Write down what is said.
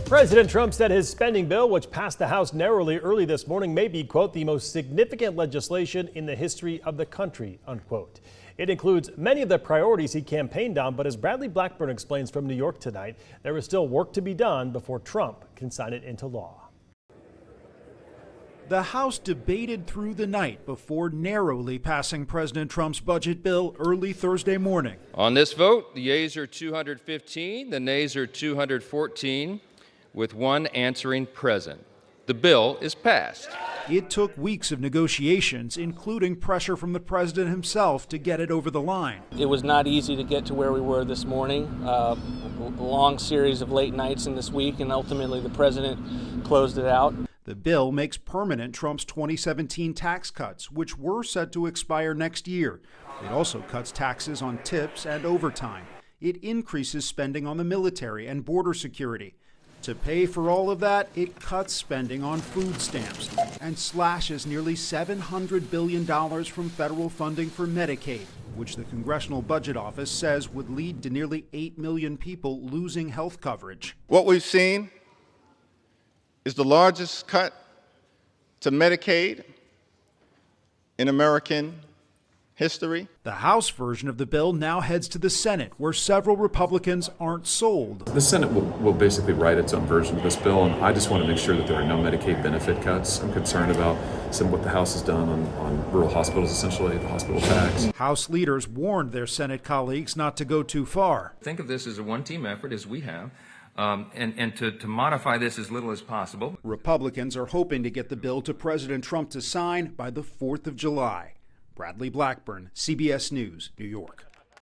President Trump said his spending bill, which passed the House narrowly early this morning, may be, quote, the most significant legislation in the history of the country, unquote. It includes many of the priorities he campaigned on, but as Bradley Blackburn explains from New York tonight, there is still work to be done before Trump can sign it into law. The House debated through the night before narrowly passing President Trump's budget bill early Thursday morning. On this vote, the yeas are 215, the nays are 214, with one answering present. The bill is passed. It took weeks of negotiations, including pressure from the president himself to get it over the line. It was not easy to get to where we were this morning. A long series of late nights in this week, and ultimately the president closed it out. The bill makes permanent Trump's 2017 tax cuts, which were set to expire next year. It also cuts taxes on tips and overtime. It increases spending on the military and border security. To pay for all of that, it cuts spending on food stamps and slashes nearly $700 billion from federal funding for Medicaid, which the Congressional Budget Office says would lead to nearly 8 million people losing health coverage. What we've seen is the largest cut to Medicaid in American history. The House version of the bill now heads to the Senate, where several Republicans aren't sold. The Senate will basically write its own version of this bill, and I just want to make sure that there are no Medicaid benefit cuts. I'm concerned about some of what the House has done on rural hospitals, essentially, the hospital tax. House leaders warned their Senate colleagues not to go too far. Think of this as a one-team effort, as we have, and to modify this as little as possible. Republicans are hoping to get the bill to President Trump to sign by the 4th of July. Bradley Blackburn, CBS News, New York.